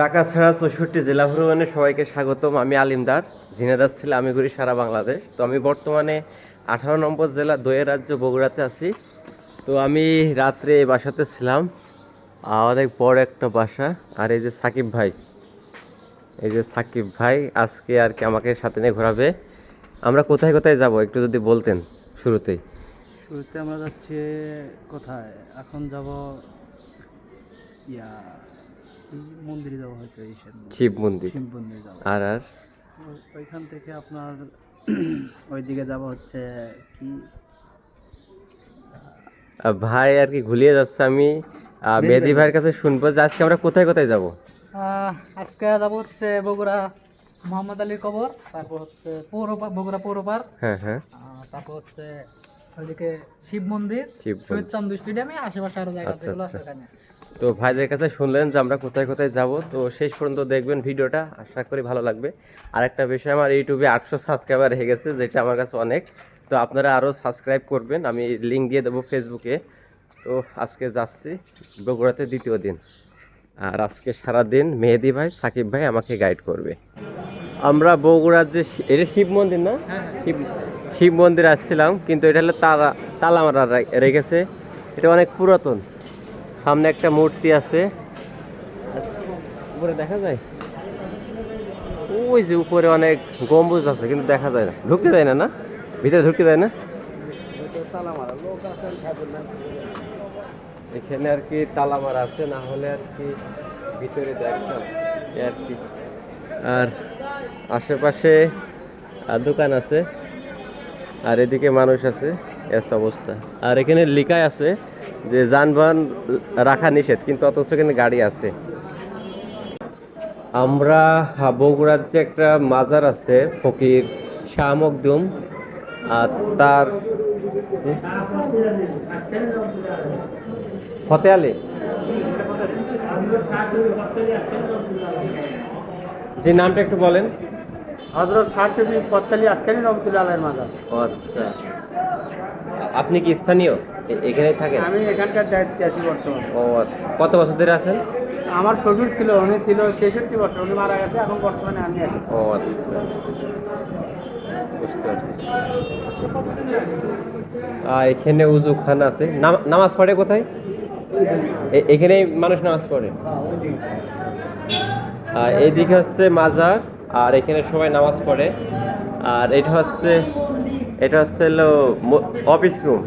ঢাকা ছাড়া ৬৪ জেলা ভ্রমণে সবাইকে স্বাগতম। আমি আলিমদার, ঝিনাইদহ ছিল আমি ঘুরি সারা বাংলাদেশ। তো আমি বর্তমানে 18 নম্বর জেলা দোয়ের রাজ্য বগুড়াতে আছি। তো আমি রাত্রে এই বাসাতে ছিলাম, অনেক বড় একটা বাসা। আর এই যে সাকিব ভাই আজকে আর কি আমাকে সাথে নিয়ে ঘোরাবে। আমরা কোথায় কোথায় যাব একটু যদি বলতেন শুরুতে আমরা যাচ্ছি কোথায় এখন যাব, মন্দিরে যাবো হয়তো, শিব মন্দির। যাবো। আর ওইখান থেকে আপনার ওইদিকে যাব হচ্ছে কি ভাই আর কি ঘুলিয়ে যাচ্ছে। আমি মেহেদি ভাইয়ের কাছে শুনবো যে আজকে আমরা কোথায় কোথায় যাব। আজকে যাব হচ্ছে বগুড়া মোহাম্মদ আলীর কবর, তারপর হচ্ছে বগুড়া পৌর পার্ক, হ্যাঁ, তারপর হচ্ছে ওইদিকে শিব মন্দির, শহীদ চান্দু স্টেডিয়ামে, আশেপাশে আরো জায়গা যেগুলো আছে ওখানে। তো ভাইদের কাছে শুনলেন যে আমরা কোথায় কোথায় যাব। তো শেষ পর্যন্ত দেখবেন ভিডিওটা, আশা করি ভালো লাগবে। আর একটা বিষয়, আমার ইউটিউবে 800 সাবস্ক্রাইবার হয়ে গেছে, যেটা আমার কাছে অনেক। তো আপনারা আরও সাবস্ক্রাইব করবেন, আমি লিঙ্ক দিয়ে দেবো ফেসবুকে। তো আজকে যাচ্ছি বগুড়াতে, দ্বিতীয় দিন। আর আজকে সারাদিন মেহেদি ভাই, সাকিব ভাই আমাকে গাইড করবে। আমরা বগুড়ার যে এটা শিব মন্দির না, শিব মন্দির আসছিলাম, কিন্তু এটা হলো তালা মারা রেখেছে। এটা অনেক পুরাতন। সামনে একটা মূর্তি আছে, উপরে দেখা যায়, ওই যে উপরে অনেক গম্বুজ আছে, কিন্তু দেখা যায় না, ঢুকতে দেয় না, ভিতরে ঢুকতে দেয় না। এখানে আর কি তালা মারা আছে, না হলে আর কি ভিতরে দেখতাম আর কি। আর আশেপাশে দোকান আছে, আর এদিকে মানুষ আছে, এস অবস্থা। আর এখানে লেখাই আছে যে যানবাহন রাখা নিষেধ, কিন্তু অথচ এখানে গাড়ি আছে। আমরা বগুড়ার যে একটা মাজার আছে ফকির শাহ মখদুম, আর তার ফতে আলী, যে নামটা একটু বলেন। হযরত শাহচুবি পত্তালি আস্তানি রহমতুল্লাহ আলাইহির মাজার। ও আচ্ছা, আপনি কি স্থানীয়, এখানেই থাকেন? আমি এখানকার দায়িত্বে আছি বর্তমানে। ও আচ্ছা, কত বছর ধরে আছেন? আমার শ্বশুর ছিল, উনি ছিল 63 বছর, উনি মারা গেছে, এখন বর্তমানে আমি আছি। ও আচ্ছা, বুঝতে পারছি। এখানে উজুখানা আছে, নামাজ পড়ে কোথায়? এখানেই মানুষ নামাজ পড়ে। এইদিকে হচ্ছে মাজার, আর এখানে সবাই নামাজ পড়ে। আর এটা হচ্ছে হলো অফিস রুম।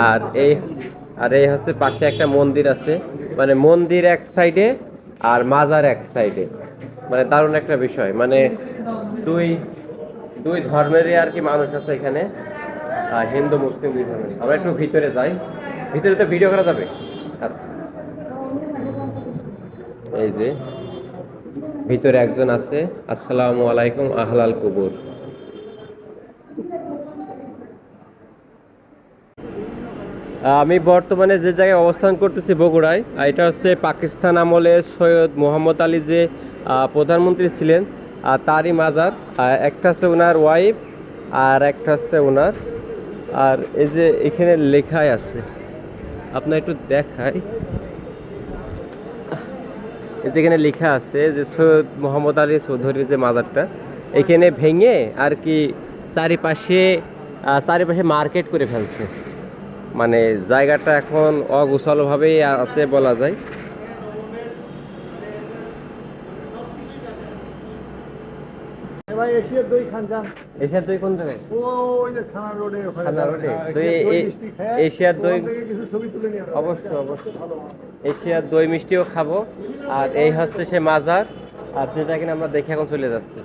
আর এই হচ্ছে পাশে একটা মন্দির আছে, মানে মন্দির এক সাইডে আর মাজার এক সাইডে। মানে দারুণ একটা বিষয়, মানে দুই ধর্মেরই আর কি মানুষ আছে এখানে, হিন্দু মুসলিম দুই ধর্মের। আমরা একটু ভিতরে যাই, ভিতরে তো ভিডিও করা যাবে। আচ্ছা, এই যে ভিতরে একজন আছে। আসসালামু আলাইকুম আহলাল কুবুর। আমি বর্তমানে যে জায়গায় অবস্থান করতেছি বগুড়ায়, এটা হচ্ছে পাকিস্তান আমলে সৈয়দ মোহাম্মদ আলী যে প্রধানমন্ত্রী ছিলেন, তারই মাজার। একটা হচ্ছে ওনার ওয়াইফ, আর একটা হচ্ছে ওনার। আর এই যে এখানে লেখাই আছে, আপনার একটু দেখাই, যেখানে লেখা আছে যে সৈয়দ মোহাম্মদ আলী চৌধুরীর যে মাজারটা, এখানে ভেঙে আর কি চারিপাশে মার্কেট করে ফেলছে। মানে জায়গাটা এখন অগোছালোভাবেই আছে বলা যায়। এশিয়ার দই খান যান। এশিয়ার দই কোন জায়গায়? ওই যে থানা রোডে, থানা রোডে এশিয়ার দই ছবি তুলে নিয়ে অবশ্যই এশিয়ার দই মিষ্টিও খাবো। আর এই হচ্ছে সে মাজার, আর যেটা কিনা আমরা দেখে এখন চলে যাচ্ছি।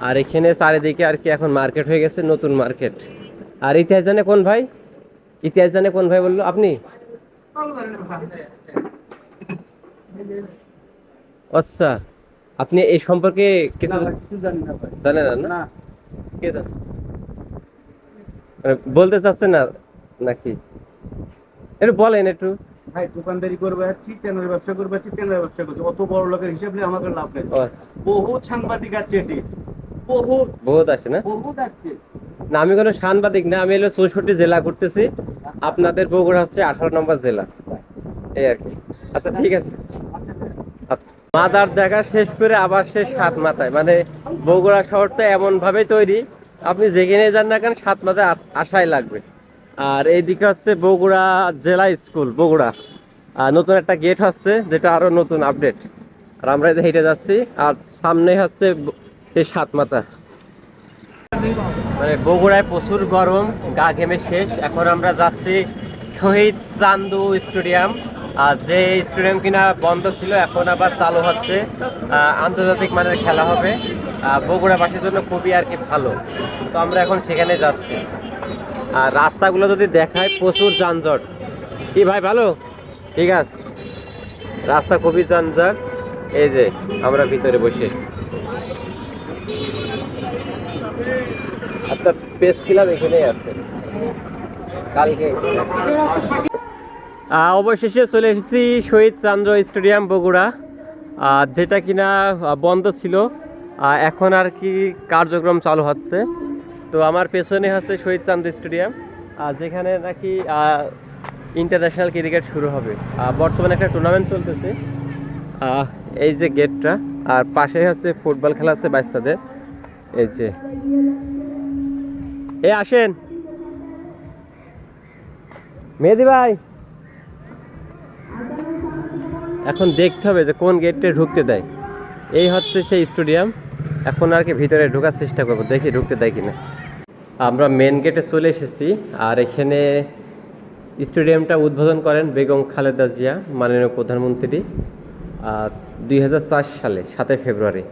আর এখানে চারিদিকে আর কি এখন মার্কেট হয়ে গেছে, নতুন মার্কেট। আর ইতিহাস জানে কোন ভাই বললো? আপনি? আচ্ছা, আপনি এই সম্পর্কে কিছু জানেন না? কে জানে? বলতে চাচ্ছেন না নাকি? একটু বলেন একটু। ভাই দোকানদারি করবে, চিকেনের ব্যবসা করবে, চিকেনের ব্যবসা করছে, অত বড় লোকের হিসাব নিয়ে আমাকে লাভ নেই। বহুত সাংবাদিক আছে, এটি বহুত আছে না? বহুত আছে না, আমি কোনো সাংবাদিক না, আমি হলো 64 জেলা করতেছি। আপনাদের বগুড়া হচ্ছে 18 নম্বর জেলা, এই আর কি। আচ্ছা, ঠিক আছে। আচ্ছা। মাদার দেখা শেষ করে আবার সে সাত মাথায়, মানে বগুড়া শহরটা এমন ভাবে তৈরি, আপনি যেখানে যান না কেন সাত মাথায় আসাই লাগবে। আর এইদিকে হচ্ছে বগুড়া জেলা স্কুল বগুড়া, আর নতুন একটা গেট হচ্ছে যেটা আরো নতুন আপডেট। আর আমরা হেঁটে যাচ্ছি, আর সামনে হচ্ছে সেই সাত মাথা। মানে বগুড়ায় প্রচুর গরম, গা ঘেমে শেষ। এখন আমরা যাচ্ছি শহীদ চান্দু স্টেডিয়াম, আর যে স্টেডিয়াম কিনা বন্ধ ছিল এখন আবার চালু হচ্ছে। আন্তর্জাতিক মানের খেলা হবে, বগুড়াবাসীর জন্য খুবই আর কি ভালো। তো আমরা এখন সেখানে যাচ্ছি। আর রাস্তাগুলো যদি দেখায় প্রচুর যানজট। কি ভাই ভালো? ঠিক আছে, রাস্তা খুবই যানজট। এই যে আমরা ভিতরে বসে, আপনার প্রেস ক্লাব এখানেই আছে। কালকে অবশেষে চলে এসেছি শহীদ চান্দ্র স্টেডিয়াম বগুড়া, যেটা কিনা বন্ধ ছিল, এখন আর কি কার্যক্রম চালু হচ্ছে। তো আমার পেছনে হচ্ছে শহীদ চান্দ্র স্টেডিয়াম, যেখানে নাকি ইন্টারন্যাশনাল ক্রিকেট শুরু হবে। বর্তমানে একটা টুর্নামেন্ট চলতেছে। এই যে গেটটা, আর পাশে হচ্ছে ফুটবল খেলা হচ্ছে বাচ্চাদের। এই যে আসেন মেহেদি ভাই, এখন দেখতে হবে যে কোন গেটে ঢুকতে দেয়। এই হচ্ছে সেই স্টেডিয়াম। এখন আর কি ভিতরে ঢোকার চেষ্টা করবো, দেখি ঢুকতে দেয় কিনা। আমরা মেন গেটে চলে এসেছি, আর এখানে স্টেডিয়ামটা উদ্বোধন করেন বেগম খালেদা জিয়া, মাননীয় প্রধানমন্ত্রী, 2004 সালে 7 ফেব্রুয়ারি।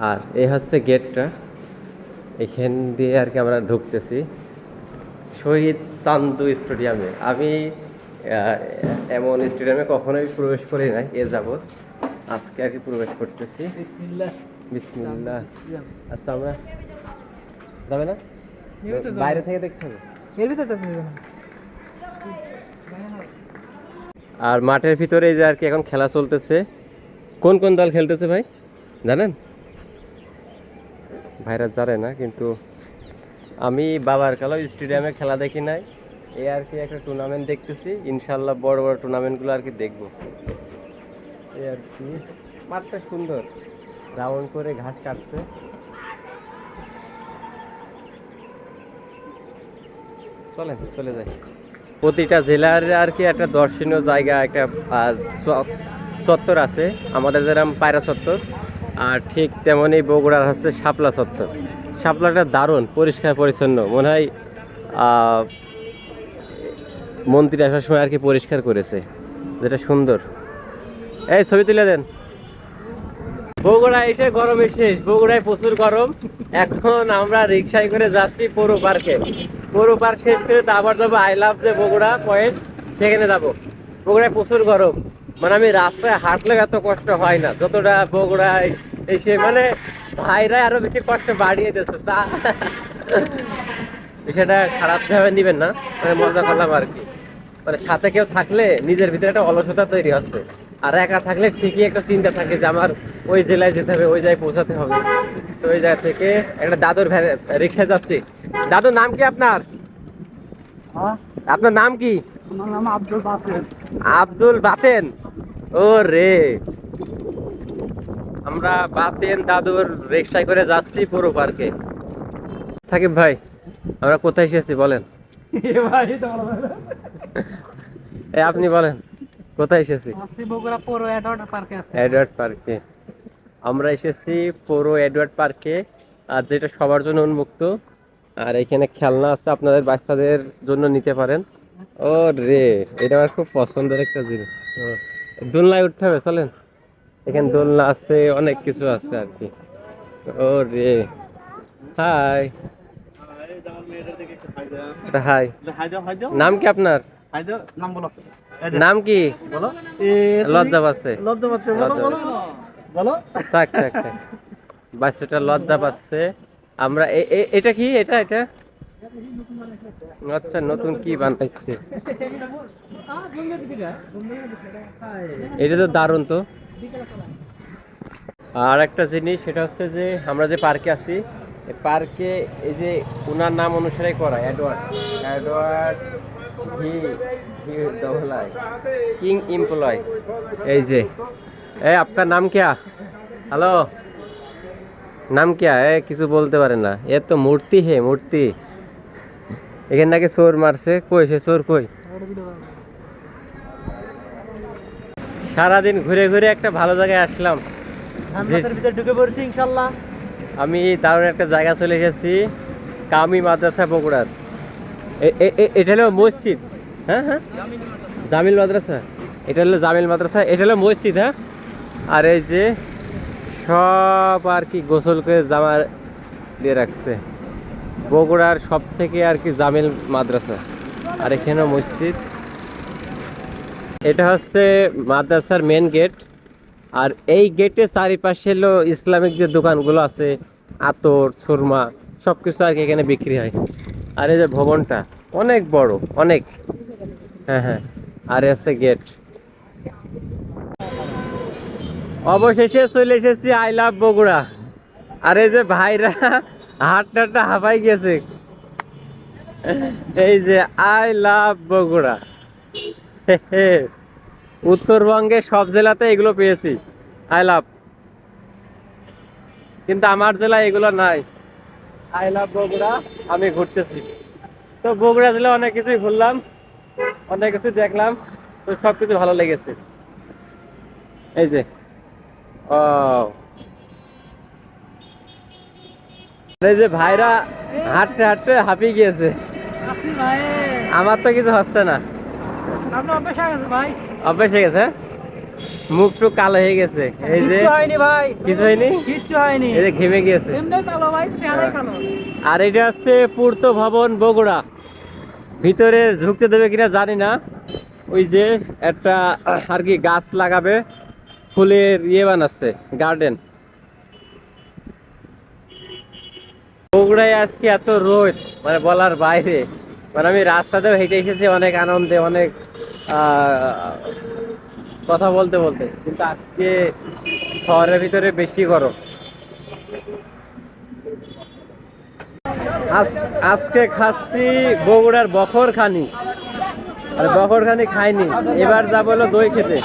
আর এই হচ্ছে গেটটা, এখান দিয়ে আর কি আমরা ঢুকতেছি শহীদ চান্দু স্টেডিয়ামে। আমি এমন স্টেডিয়ামে কখনোই প্রবেশ করি নাই এ যাবৎ, আজকে আর কি প্রবেশ করতেছি। বিসমিল্লাহ। আচ্ছা, আমরা যাবে না, বাইরে থেকে দেখতে হবে। আর মাঠের ভিতরে এই যে আর কি এখন খেলা চলতেছে। কোন কোন দল খেলতেছে ভাই জানেন? ভাইরা জানে না, কিন্তু আমি বাবার কালো স্টেডিয়ামে খেলা দেখি নাই, এই আর কি একটা টুর্নামেন্ট দেখতেছি। ইনশাল্লাহ বড় বড় টুর্নামেন্টগুলো আর কি দেখবো। এই আর কি মাঠটা সুন্দর, রাউন্ড করে ঘাস কাটছে। চলেন চলে যাই। প্রতিটা জেলার আর কি একটা দর্শনীয় জায়গা, একটা চত্বর আছে। আমাদের যেরকম পায়রা চত্বর, আর ঠিক তেমনই বগুড়ার হচ্ছে শাপলা চত্বর। শাপলাটা দারুণ পরিষ্কার পরিচ্ছন্ন, মনে হয় মন্ত্রী আসার সময় আর কি পরিষ্কার করেছে, যেটা সুন্দর। এই ছবি তুলে দেন। বগুড়ায় এসে গরমে শেষ, বগুড়ায় প্রচুর গরম। এখন আমরা রিক্সায় করে যাচ্ছি পৌর পার্কে। পৌর পার্ক শেষ করে তো আবার যাবো আই লাভ যে বগুড়া পয়েন্ট, সেখানে যাবো। বগুড়ায় প্রচুর গরম, মানে আমি রাস্তায় হাঁটলে এত কষ্ট হয় না যতটা বগুড়ায় এসে, মানে ভাইরা আরো বেশি কষ্ট বাড়িয়ে দিয়েছে। তা বিষয়টা খারাপ ভাবে নিবেন না, মানে মজা করলাম আর কি। মানে সাথে কেউ থাকলে নিজের ভিতরে একটা অলসতা তৈরি হচ্ছে, আর একা থাকলে ঠিকই একটা চিন্তা থাকে যে আমার ওই জেলায় যেতে হবে, ওই জায়গায় পৌঁছাতে হবে। তো ওই জায়গা থেকে একটা দাদুর রিক্সায় যাচ্ছি। দাদুর নাম কি আপনার? আপনার নাম কি? আমার নাম আব্দুল বাতেন। আব্দুল বাতেন, ও রে। আমরা বাতেন দাদুর রিক্সায় করে যাচ্ছি পৌর পার্কে। সাকিব ভাই, আমরা কোথায় এসেছি বলেন? আপনি বলেন কোথায় এসেছি? বগুড়া পৌর এডওয়ার্ড পার্কে আছে। এডওয়ার্ড পার্কে আমরা এসেছি, পৌর এডওয়ার্ড পার্কে, আর যেটা সবার জন্য উন্মুক্ত। আর এখানে খেলনা আছে, আপনাদের বাচ্চাদের জন্য নিতে পারেন। ও রে, এটা আমার খুব পছন্দের একটা জিনিস। দোলনায় উঠতে হবে, চলেন। এখানে দোলনা আছে, অনেক কিছু আছে আর কি। ও রে, হাই হাই। নাম কি আপনার? নাম বলো। নাম কি? বলো। লজ্জা পাচ্ছে। লজ্জা পাচ্ছে, বলো বলো বলো। থাক থাক থাক, বাচ্চাটা লজ্জা পাচ্ছে। আমরা এটা কি? এটা এটা আচ্ছা, নতুন কি বানাইছে? এটা তো দারুণ তো। আর একটা জিনিস, সেটা হচ্ছে যে আমরা যে পার্কে আছি, এই পার্কে এই যে ওনার নাম অনুসারে করা, Edward he double I king employ. এই যে आपका नाम क्या? हेलो, नाम क्या है? কিছু বলতে পারে না। এ তো মূর্তি হে মূর্তি। এখানে নাকি চোর মারছে, কই সে চোর কই? সারাদিন ঘুরে ঘুরে একটা ভালো জায়গায় আসলাম। জান্নাতের ভিতরে ঢুকে পড়ছি ইনশাআল্লাহ। আমি দারুণ একটা জায়গা চলে এসেছি, কামি মাদ্রাসা বগুড়ার। এটা হলো মসজিদ। হ্যাঁ হ্যাঁ, জামিল মাদ্রাসা। এটা হলো জামিল মাদ্রাসা, এটা হলো মসজিদ। হ্যাঁ, আর এই যে সব আর কি গোসল করে জামা দিয়ে রাখছে। বগুড়ার সব থেকে আর কি জামিল মাদ্রাসা, আর এখানে মসজিদ। এটা হচ্ছে মাদ্রাসার মেন গেট। আর এই গেটের চারিপাশে হলো ইসলামিক যে দোকানগুলো আছে, আতর সুরমা সব কিছু আর কি এখানে বিক্রি হয়। আর এই যে ভবনটা অনেক বড়, অনেক। হ্যাঁ হ্যাঁ, আর এই হচ্ছে গেট। অবশেষে চলে এসেছি আই লাভ বগুড়া। আর এই যে ভাইরা হাটটা হাঁপাই গেছে। এই যে আই লাভ বগুড়া। উত্তরবঙ্গে সব জেলাতে এগুলো পেয়েছি, আই লাভ। কিন্তু আমার জেলায় এগুলো নাই। I love Bogura. আমি ঘুরতেছি তো বগুড়া জেলা অনেক কিছুই ঘুরলাম, অনেক কিছু দেখলাম, তো সবকিছু ভালো লেগেছে। এই যে ও, এই যে ভাইরা হাঁটতে হাঁটতে হাঁপিয়ে গিয়েছে। আপনি ভাই আমার তো কিছু হচ্ছে না। আপনি অভ্যাস হয়ে গেছে ভাই। অভ্যাস হয়ে গেছে, মুখ টুক কালো হয়ে গেছে। এই যে কিচ্ছু হয়নি ভাই, কিছু হয়নি, কিচ্ছু হয়নি। এই যে ঘেমে গিয়েছে। এমনি কালো ভাই, চেহারাই কালো। আর এটা হচ্ছে পূর্ত ভবন বগুড়া। ভিতরে ঢুকতে দেবে কিনা জানি না। ওই যে একটা আর কি গাছ লাগাবে, ফুলের ইয়ে বানাচ্ছে, গার্ডেন। বগুড়ায় আজকে এত রোদ, মানে বলার বাইরে। মানে আমি রাস্তাতেও হেঁটে এসেছি অনেক আনন্দে, অনেক কথা বলতে বলতে, কিন্তু আজকে শহরের ভিতরে বেশি গরম। আজকে খাচ্ছি বগুড়ার বখরখানি, আর বখরখানি খাইনি। এবার যাবো হলো দই খেতে।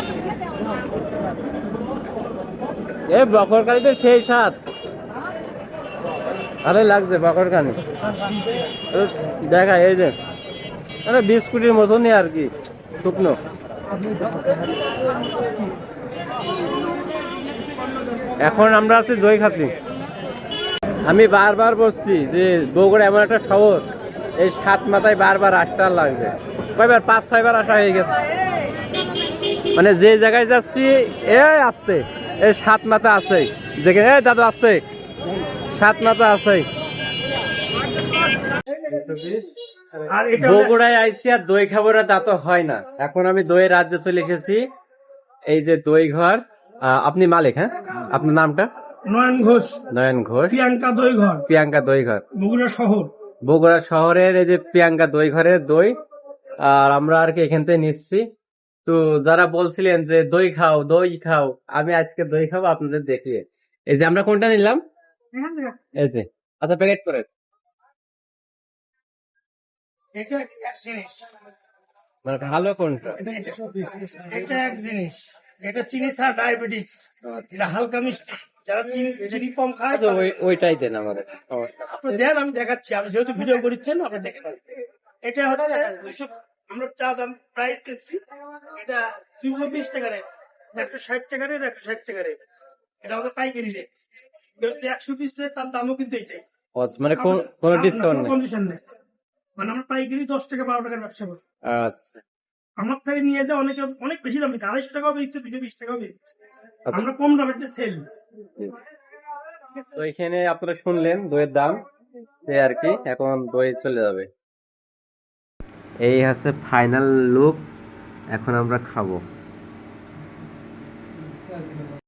এ বখরখানি তো সেই স্বাদ, ভালোই লাগছে বখরখানি। দেখা এই যে মানে বিস্কুটের মতনই আর কি, শুকনো। এখন আমরা আছি দই খাচ্ছি। আমি বারবার বলছি যে বগুড়া এমন একটা শহর, এই সাত মাথায় বারবার আসতে আর লাগছে। কয়বার, 5-6বার আসা হয়ে গেছে। মানে যে জায়গায় যাচ্ছি আসতে এই সাত মাথা আছে, যেখানে দাদা আসতে সাত মাথা আছে। বগুড়ায় আইসি আর দই খাবো না তা তো হয় না। এখন আমি দইয়ের রাজ্যে চলে এসেছি। এই যে দই ঘর। আপনি মালিক? হ্যাঁ, আপনার নামটা? নয়ন ঘোষ। নয়ন ঘোষ। প্রিয়াঙ্কা দই ঘর। প্রিয়াঙ্কা দই ঘর, বগুড়া শহর। বগুড়া শহরের এই যে প্রিয়াঙ্কা দই ঘরের দই। আর আমরা আর কি এখান থেকে নিচ্ছি। তো যারা বলছিলেন যে দই খাও দই খাও, আমি আজকে দই খাবো আপনাদের দেখিয়ে। এই যে আমরা কোনটা নিলাম, এখান থেকে এই যে আচ্ছা প্যাকেট করে। এটা এক জিনিস, মানে ভালো কোনটা? এটা এক জিনিস। এটা চিনি ছাড়া ডায়াবেটিস, এটা হালকা মিষ্টি। যারা চিনি চিনি কম খায় আচ্ছা, ওইটাই দেন আমাদের। আপনি দেন, আমি দেখাচ্ছি। আমি যেহেতু ভিডিও করছেন আপনি দেখে পাবেন। এটা হচ্ছে 200, আমরা চা দাম প্রাইস দিচ্ছি। এটা 220 টাকা রেট, 160 টাকা রেট, 160 টাকা রেট। এটা আমাদের পাইকারি রেট। 100 পিস রেট, তার দামও কিন্তু এটাই। মানে কোনো ডিসকাউন্ট নেই? কন্ডিশন নেই। মানে আমরা পাইকারি 10 টাকা 12 টাকার ব্যবসা করি। আচ্ছা আমার থেকে নিয়ে যা অনেকে অনেক বেশি দাম দিচ্ছে, 250 টাকাও বেচছে, 220 টাকাও বেচছে। আচ্ছা। আমরা কম দামে সেল। তো এখানে আপনারা শুনলেন দইয়ের দাম, সে আর কি এখন দই চলে যাবে। এই হচ্ছে ফাইনাল লুক, এখন আমরা খাবো।